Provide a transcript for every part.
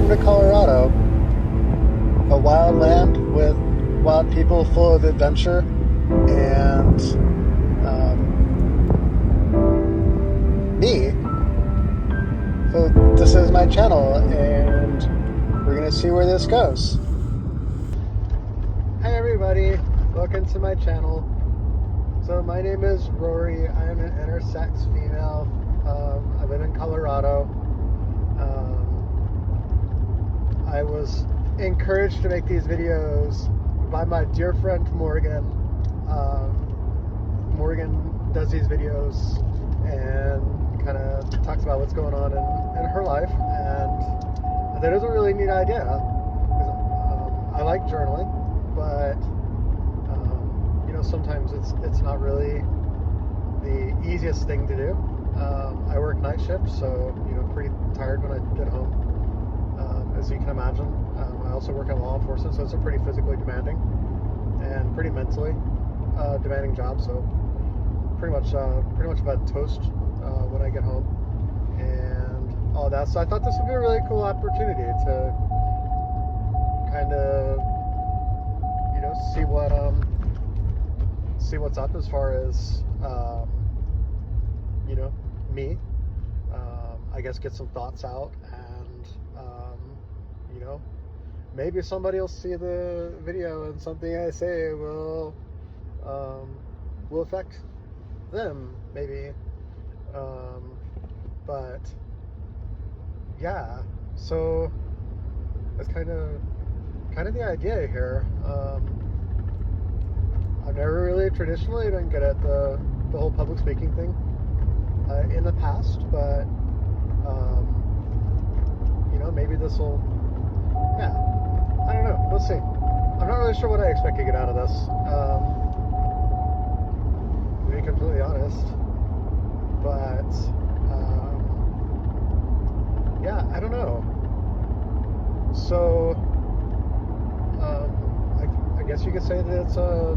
Welcome to Colorado, a wild land with wild people full of adventure and me. So this is my channel and we're going to see where this goes. Hi everybody, welcome to my channel. So my name is Rory. I am an intersex female. I live in Colorado. I was encouraged to make these videos by my dear friend Morgan. Morgan does these videos and kind of talks about what's going on in her life, and that is a really neat idea. I like journaling, but sometimes it's not really the easiest thing to do. I work night shift, so pretty tired when I get home. As you can imagine, I also work in law enforcement, so it's a pretty physically demanding and pretty mentally demanding job. So pretty much about toast when I get home and all that. So I thought this would be a really cool opportunity to kind of see what's up as far as me. I guess get some thoughts out, and maybe somebody will see the video and something I say will affect them, maybe. But yeah, so that's kind of the idea here. I've never really traditionally been good at the whole public speaking thing in the past, but maybe this will, yeah, I don't know, we'll see. I'm not really sure what I expect to get out of this, to be completely honest, but yeah, I don't know. So I guess you could say that it's a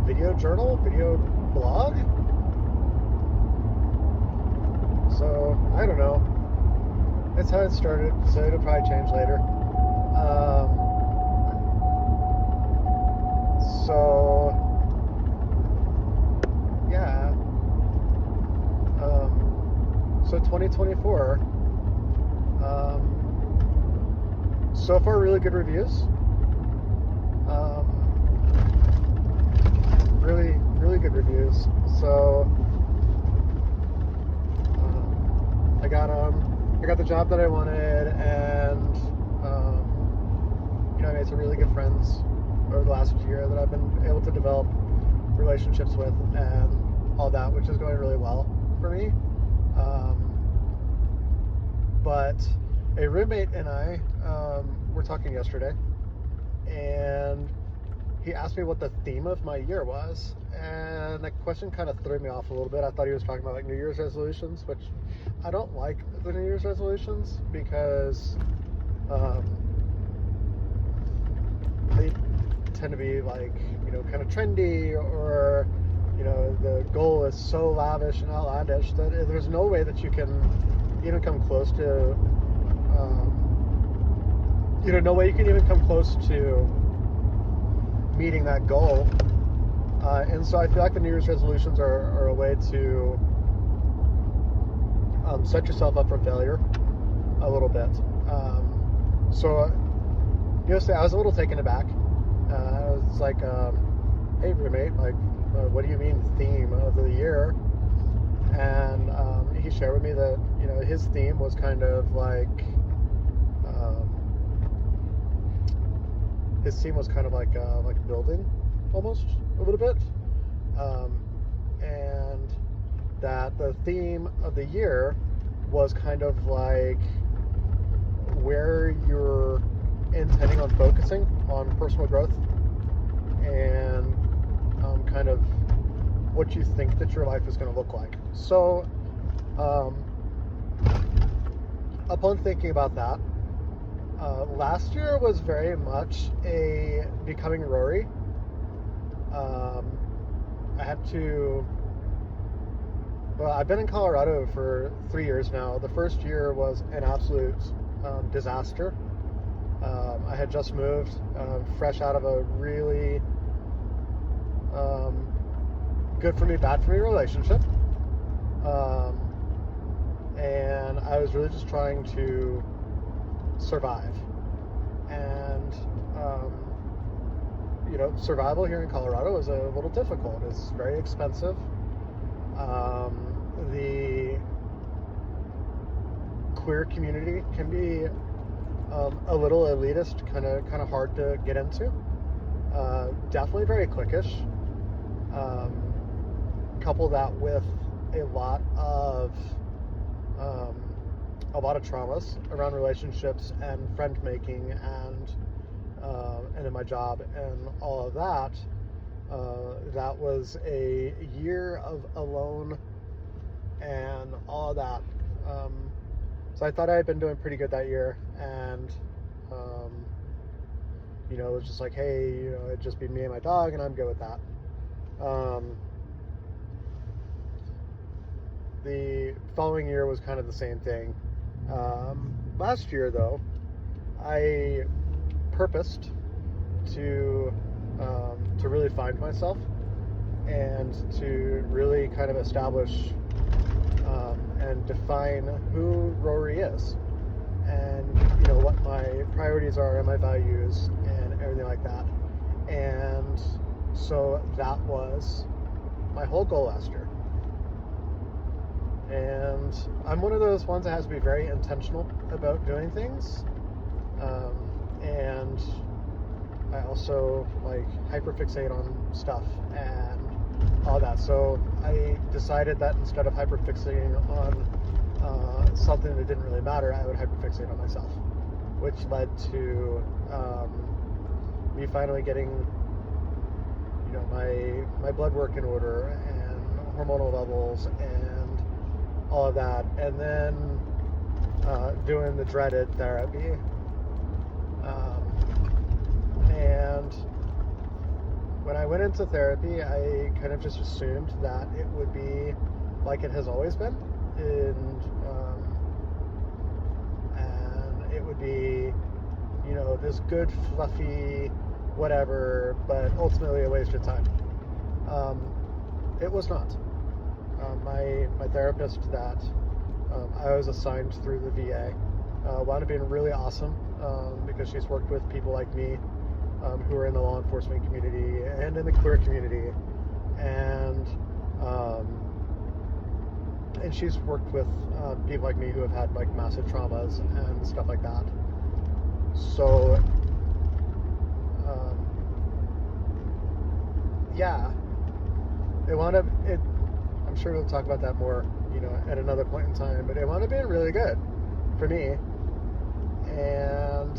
video journal, video blog. So I don't know. That's how it started. So it'll probably change later. So yeah. So 2024. So far, really good reviews. Really good reviews. So I got the job that I wanted, and I made some really good friends over the last year that I've been able to develop relationships with, and all that, which is going really well for me. But a roommate and I were talking yesterday, and he asked me what the theme of my year was, and that question kind of threw me off a little bit. I thought he was talking about like New Year's resolutions, which I don't like the New Year's resolutions because they tend to be like, kind of trendy, or the goal is so lavish and outlandish that there's no way that you can even come close to no way you can even come close to meeting that goal. And so I feel like the New Year's resolutions are a way to set yourself up for failure a little bit. So I was a little taken aback. I was like, hey roommate, like, what do you mean theme of the year? And he shared with me that his theme was kind of like building, almost a little bit, and that the theme of the year was kind of like where you're intending on focusing on personal growth, and kind of what you think that your life is going to look like. So upon thinking about that, last year was very much a becoming Rory. I had to Well, I've been in Colorado for 3 years now. The first year was an absolute disaster. I had just moved, fresh out of a really good for me, bad for me relationship. And I was really just trying to survive. And, survival here in Colorado is a little difficult. It's very expensive. The queer community can be a little elitist, kind of hard to get into. Definitely very cliquish. Couple that with a lot of traumas around relationships and friend making and in my job and all of that. That was a year of alone and all of that. So I thought I had been doing pretty good that year, and it was just like, hey, it'd just be me and my dog, and I'm good with that. The following year was kind of the same thing. Last year, though, I purposed to really find myself and to really kind of establish and define who Rory is, and what my priorities are and my values and everything like that. And so that was my whole goal last year. And I'm one of those ones that has to be very intentional about doing things. And I also hyperfixate on stuff and all that. So I decided that instead of hyperfixating on something that didn't really matter, I would hyperfixate on myself, which led to me finally getting my blood work in order and hormonal levels and all of that, and then doing the dreaded therapy. And when I went into therapy, I kind of just assumed that it would be like it has always been, and it would be, this good, fluffy, whatever, but ultimately a waste of time. It was not. My therapist that I was assigned through the VA wound up being really awesome, because she's worked with people like me who are in the law enforcement community and in the queer community, and she's worked with people like me who have had massive traumas and stuff like that. So yeah, I'm sure we'll talk about that more at another point in time, but it wound up being really good for me. And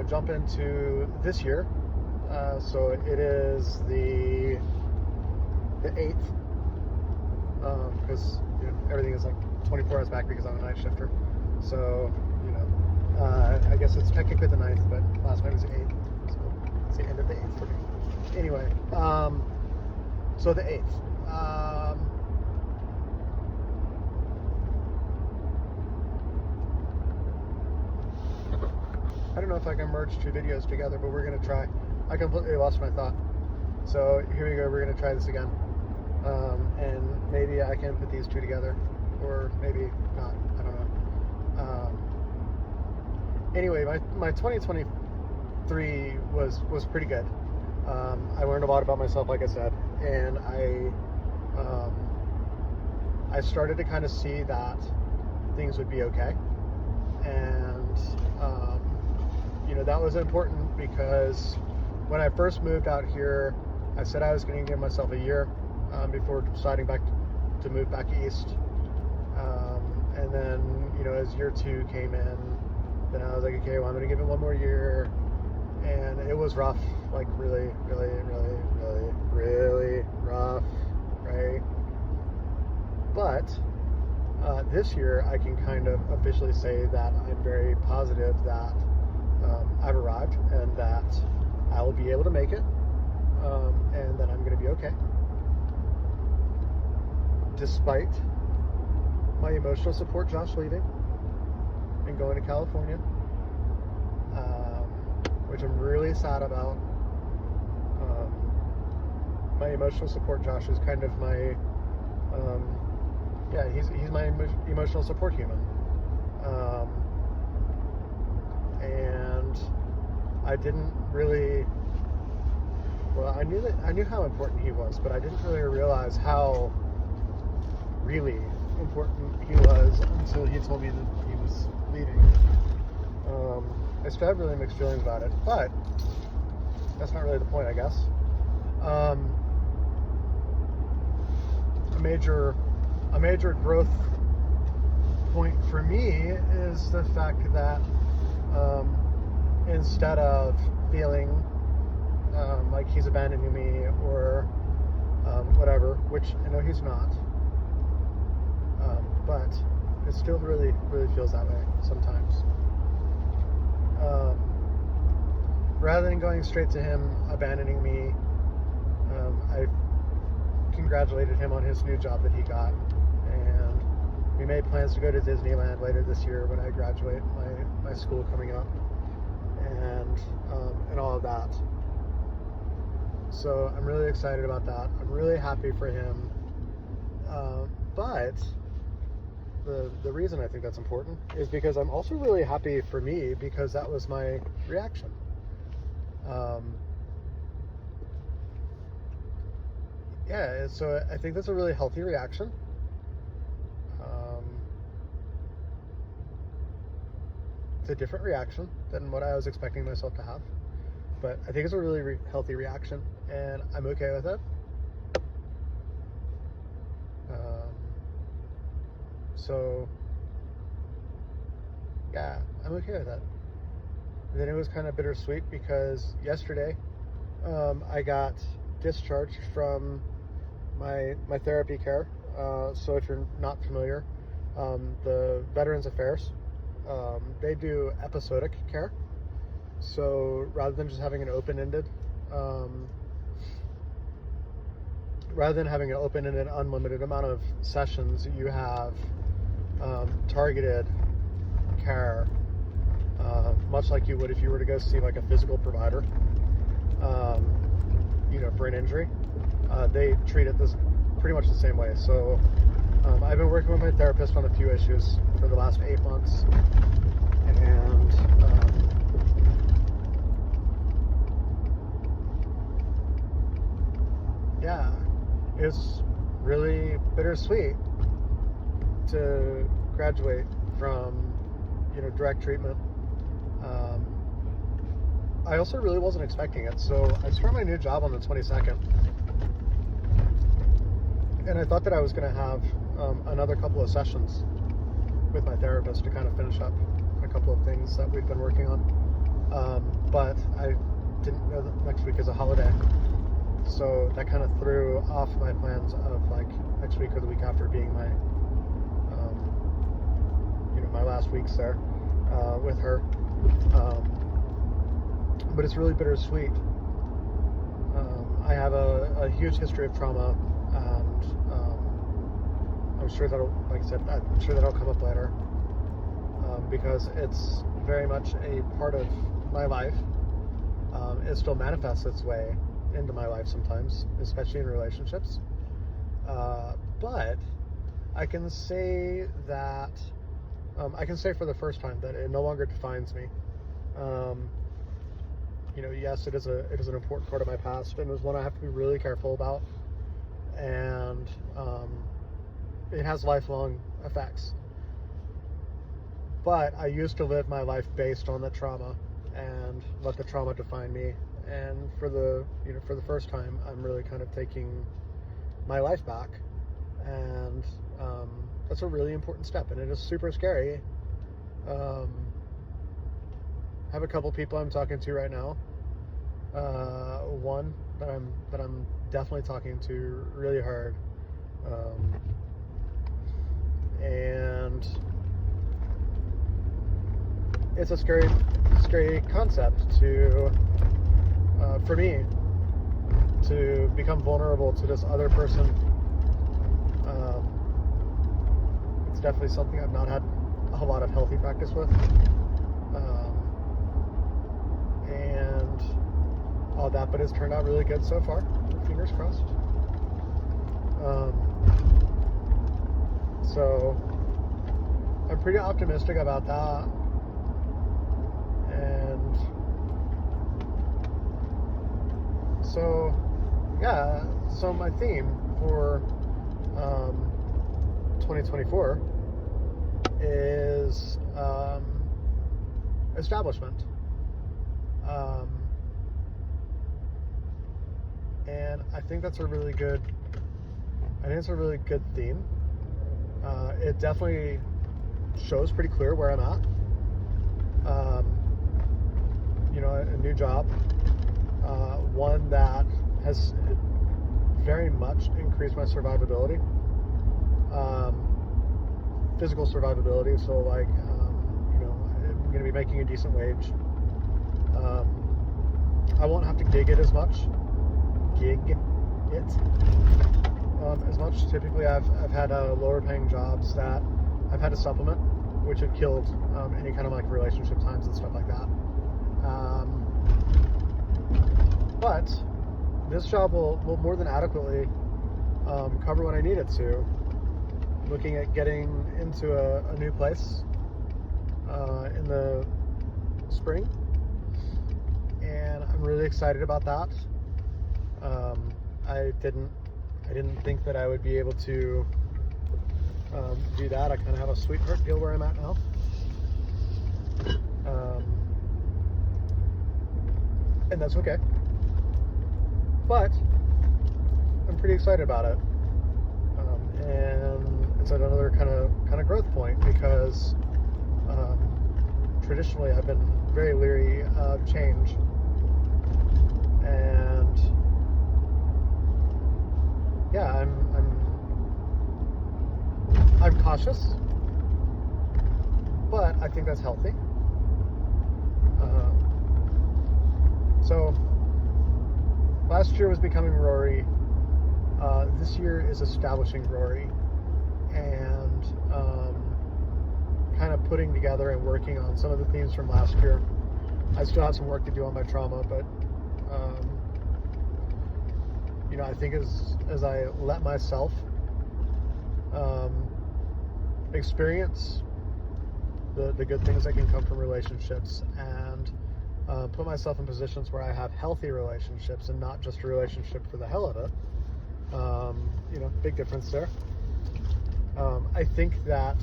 jump into this year. So it is the 8th, because everything is 24 hours back because I'm a night shifter. So I guess it's technically the 9th, but last night was the 8th, so it's the end of the 8th for me. Anyway, so the 8th. I don't know if I can merge two videos together, but we're going to try. I completely lost my thought. So here we go, we're going to try this again. And maybe I can put these two together, or maybe not, I don't know. Anyway, my 2023 was pretty good. I learned a lot about myself, like I said, and I started to kind of see that things would be okay. And that was important because when I first moved out here, I said I was going to give myself a year before deciding to move back east. And then, as year 2 came in, then I was like, okay, well, I'm going to give it one more year. And it was rough, really, really, really, really, really rough, right? But this year, I can kind of officially say that I'm very positive that I've arrived and that I will be able to make it, and that I'm going to be okay. despite my emotional support, Josh leaving and going to California, which I'm really sad about. My emotional support, Josh, is kind of my, he's my emotional support human. And I didn't really, I knew how important he was, but I didn't really realize how really important he was until he told me that he was leaving. I still have really mixed feelings about it, but that's not really the point, I guess. A major growth point for me is the fact that instead of feeling like he's abandoning me or whatever, which I know he's not, but it still really feels that way sometimes. Rather than going straight to him abandoning me, I congratulated him on his new job that he got, and we made plans to go to Disneyland later this year when I graduate my school coming up, and all of that. So I'm really excited about that. I'm really happy for him, but the reason I think that's important is because I'm also really happy for me, because that was my reaction. So I think that's a really healthy reaction. It's a different reaction than what I was expecting myself to have, but I think it's a really healthy reaction, and I'm okay with it. So yeah, I'm okay with that. Then it was kind of bittersweet because yesterday I got discharged from my therapy care. So if you're not familiar, the Veterans Affairs, they do episodic care. So rather than just having an open-ended, unlimited amount of sessions, you have targeted care, much like you would if you were to go see like a physical provider, for an injury. They treat it this pretty much the same way. So I've been working with my therapist on a few issues for the last 8 months, and it's really bittersweet to graduate from direct treatment. I also really wasn't expecting it. So I start my new job on the 22nd, and I thought that I was going to have another couple of sessions with my therapist to kind of finish up a couple of things that we've been working on, but I didn't know that next week is a holiday, so that kind of threw off my plans of like next week or the week after being my my last weeks there with her. But it's really bittersweet. I have a huge history of trauma, and I'm sure that'll come up later, because it's very much a part of my life. It still manifests its way into my life sometimes, especially in relationships. But I can say that for the first time that it no longer defines me. Yes, it is an important part of my past, and it was one I have to be really careful about, and it has lifelong effects. But I used to live my life based on the trauma and let the trauma define me. And for the first time, I'm really kind of taking my life back, and that's a really important step, and it is super scary. I have a couple people I'm talking to right now. One that I'm definitely talking to really hard, and it's a scary concept for me to become vulnerable to this other person, It's definitely something I've not had a lot of healthy practice with. And all that, but it's turned out really good so far. Fingers crossed. So I'm pretty optimistic about that. And so, yeah, so my theme for 2024 is establishment. And I think that's a really good theme. It definitely shows pretty clear where I'm at. A new job, one that has very much increased my survivability, physical survivability. So like, I'm going to be making a decent wage. I won't have to gig it as much. Typically, I've had lower paying jobs that I've had to supplement, which have killed any kind of like relationship times and stuff like that. But this job will more than adequately cover what I need it to. Looking at getting into a new place in the spring, and I'm really excited about that. I didn't think that I would be able to do that. I kind of have a sweetheart deal where I'm at now. And that's okay. But I'm pretty excited about it. And it's another kind of growth point, because traditionally I've been very leery of change. And yeah, I'm cautious, but I think that's healthy. So last year was becoming Rory. This year is establishing Rory, and kind of putting together and working on some of the themes from last year. I still have some work to do on my trauma, but I think as I let myself experience the good things that can come from relationships, and put myself in positions where I have healthy relationships and not just a relationship for the hell of it. Big difference there. I think that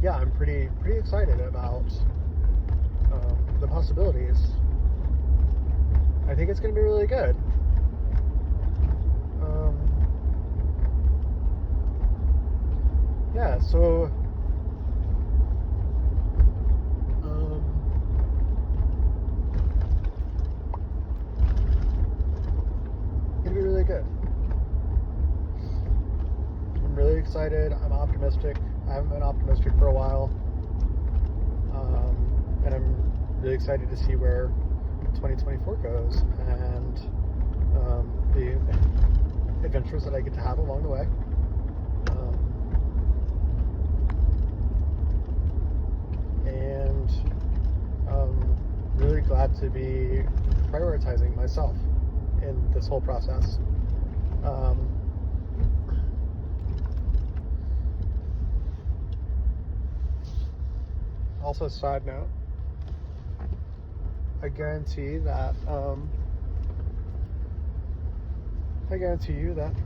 I'm pretty excited about the possibilities. I think it's going to be really good. So it's going to be really good. I'm really excited. I'm optimistic. I haven't been optimistic for a while. And I'm really excited to see where 2024 goes, and the adventures that I get to have along the way. And I'm really glad to be prioritizing myself in this whole process. Also, side note, I guarantee you that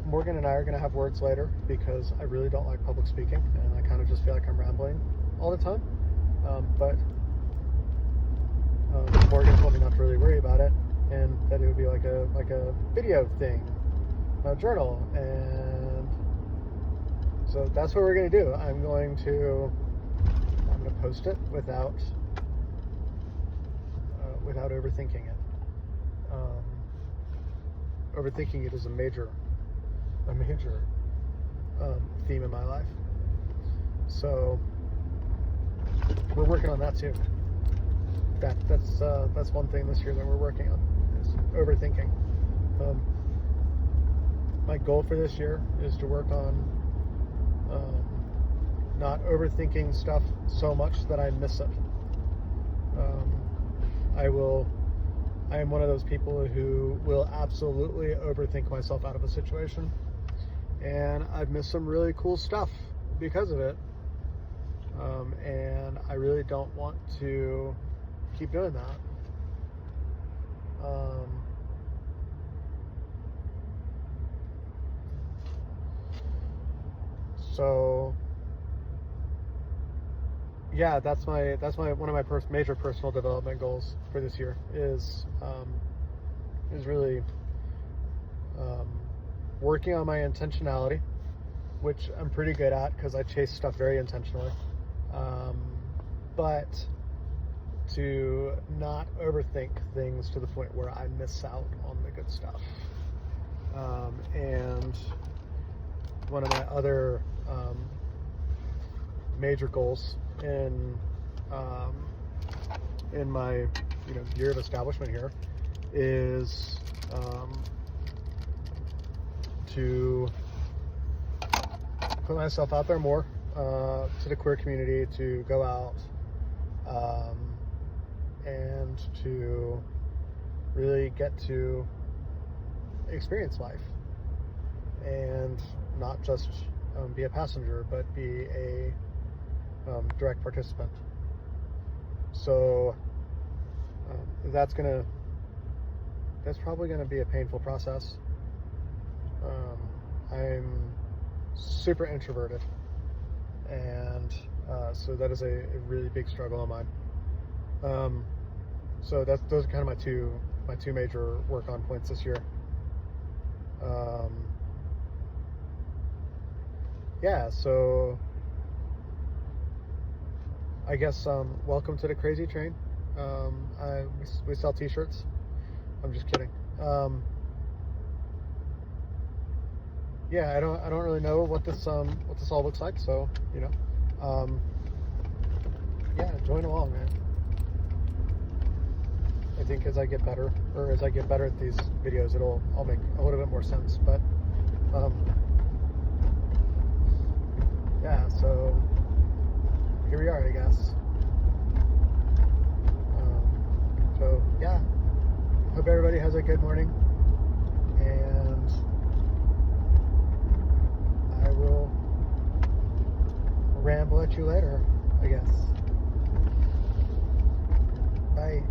Morgan and I are going to have words later, because I really don't like public speaking, and I kind of just feel like I'm rambling all the time. But Morgan told me not to really worry about it, and that it would be like a video thing, a journal, and so that's what we're going to do. I'm going to post it without overthinking it. Overthinking it is a major theme in my life. So we're working on that too. That's one thing this year that we're working on, is overthinking. my goal for this year is to work on not overthinking stuff so much that I miss it. I am one of those people who will absolutely overthink myself out of a situation, and I've missed some really cool stuff because of it. And I really don't want to keep doing that. So yeah, that's my one of my major personal development goals for this year is really working on my intentionality, which I'm pretty good at because I chase stuff very intentionally. But to not overthink things to the point where I miss out on the good stuff. And one of my other major goals in my year of establishment here is to put myself out there more to the queer community, to go out and to really get to experience life and not just be a passenger, but be a direct participant. So that's probably gonna be a painful process. I'm super introverted, and so that is a really big struggle of mine. So those are kind of my two major work on points this year. Yeah, so I guess welcome to the crazy train. We sell t-shirts. I'm just kidding. Yeah, I don't really know what this all looks like, so yeah, join along, man. I think as I get better at these videos, I'll make a little bit more sense. But yeah, so here we are, I guess. So yeah, hope everybody has a good morning, and I will ramble at you later, I guess. Bye.